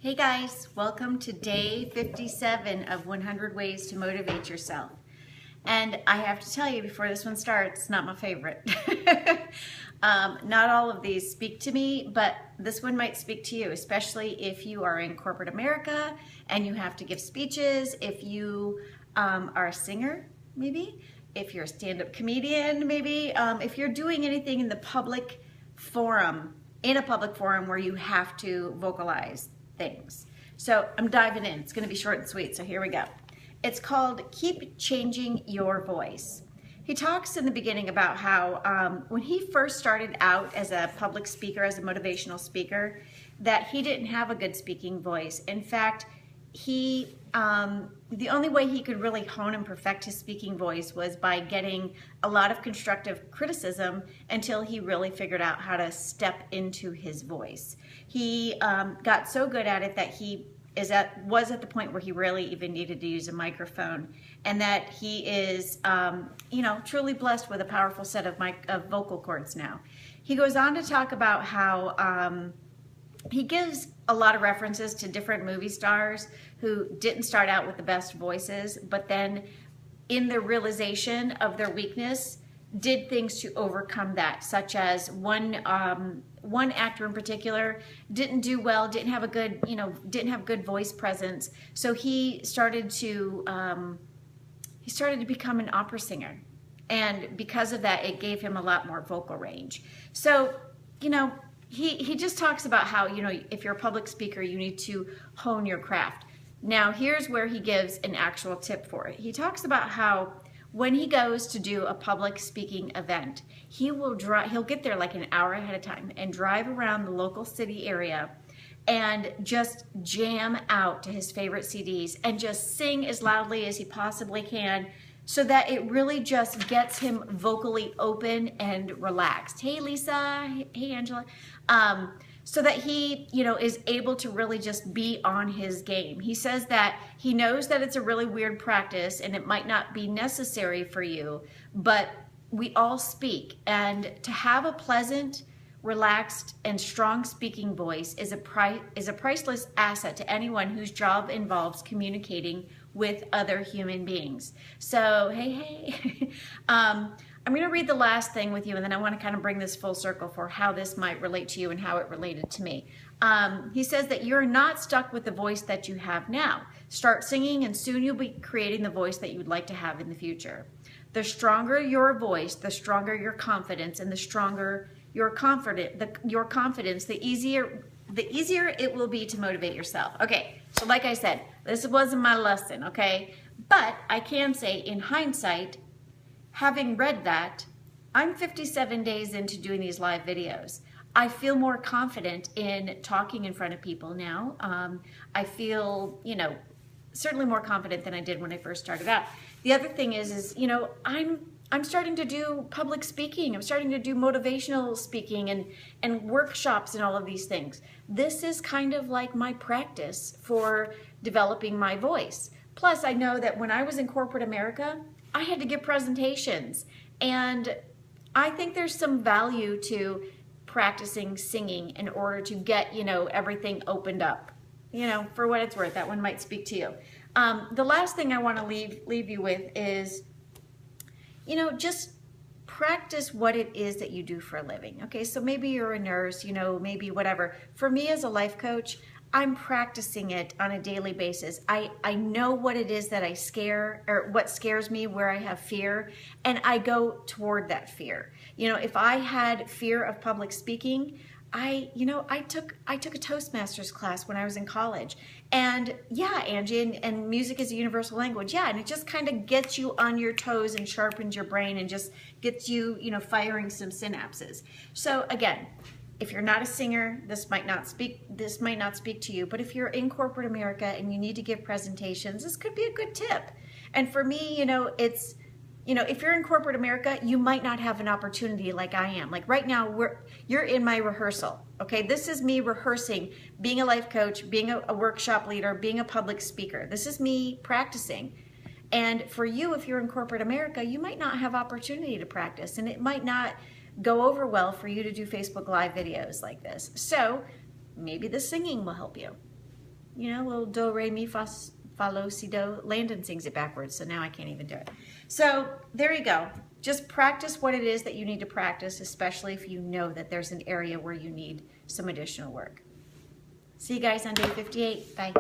Hey guys, welcome to day 57 of 100 Ways to Motivate Yourself. And I have to tell you before this one starts, it's not my favorite. Not all of these speak to me, but this one might speak to you, especially if you are in corporate America and you have to give speeches, if you are a singer, maybe, if you're a stand-up comedian, maybe, if you're doing anything in the public forum, where you have to vocalize things. So I'm diving in. It's going to be short and sweet, so here we go. It's called Keep Changing Your Voice. He talks in the beginning about how when he first started out as a public speaker, as a motivational speaker, that he didn't have a good speaking voice. In fact, the only way he could really hone and perfect his speaking voice was by getting a lot of constructive criticism until he really figured out how to step into his voice. He got so good at it that he was at the point where he really even needed to use a microphone, and that he is truly blessed with a powerful set of vocal cords now. He goes on to talk about how he gives a lot of references to different movie stars who didn't start out with the best voices, but then in the realization of their weakness, did things to overcome that, such as one actor in particular didn't do well, didn't have good voice presence, so he started to become an opera singer, and because of that, it gave him a lot more vocal range. So, he just talks about how, if you're a public speaker, you need to hone your craft. Now, here's where he gives an actual tip for it. He talks about how when he goes to do a public speaking event, he'll get there like an hour ahead of time and drive around the local city area and just jam out to his favorite CDs and just sing as loudly as he possibly can, so that it really just gets him vocally open and relaxed. Hey Lisa, hey Angela. So that he, is able to really just be on his game. He says that he knows that it's a really weird practice and it might not be necessary for you, but we all speak, and to have a pleasant, relaxed, and strong speaking voice is a priceless asset to anyone whose job involves communicating with other human beings. So, hey. I'm going to read the last thing with you, and then I want to kind of bring this full circle for how this might relate to you and how it related to me. He says that you're not stuck with the voice that you have now. Start singing, and soon you'll be creating the voice that you would like to have in the future. The stronger your voice, the stronger your confidence, and the stronger your confidence, the easier it will be to motivate yourself. Okay, so like I said, this wasn't my lesson, okay? But I can say, in hindsight, having read that, I'm 57 days into doing these live videos. I feel more confident in talking in front of people now. I feel, certainly more confident than I did when I first started out. The other thing is I'm starting to do public speaking. I'm starting to do motivational speaking and workshops and all of these things. This is kind of like my practice for developing my voice. Plus, I know that when I was in corporate America, I had to give presentations, and I think there's some value to practicing singing in order to get, everything opened up. For what it's worth, that one might speak to you. The last thing I want to leave you with is, just practice what it is that you do for a living. Okay, so maybe you're a nurse, maybe whatever. For me as a life coach, I'm practicing it on a daily basis. I know what it is that what scares me, where I have fear, and I go toward that fear. If I had fear of public speaking, I took a Toastmasters class when I was in college. And yeah, Angie, and music is a universal language. Yeah, and it just kind of gets you on your toes and sharpens your brain and just gets you, firing some synapses. So again, if you're not a singer, this might not speak to you, but if you're in corporate America and you need to give presentations, this could be a good tip. And for me, it's, if you're in corporate America, you might not have an opportunity like I am. Like right now, you're in my rehearsal, okay? This is me rehearsing, being a life coach, being a workshop leader, being a public speaker. This is me practicing. And for you, if you're in corporate America, you might not have opportunity to practice, and it might not go over well for you to do Facebook Live videos like this. So maybe the singing will help you. you know, little do, re, mi, fa, lo, si, do. Landon sings it backwards, so now I can't even do it. So there you go. Just practice what it is that you need to practice, especially if you know that there's an area where you need some additional work. See you guys on day 58. Bye.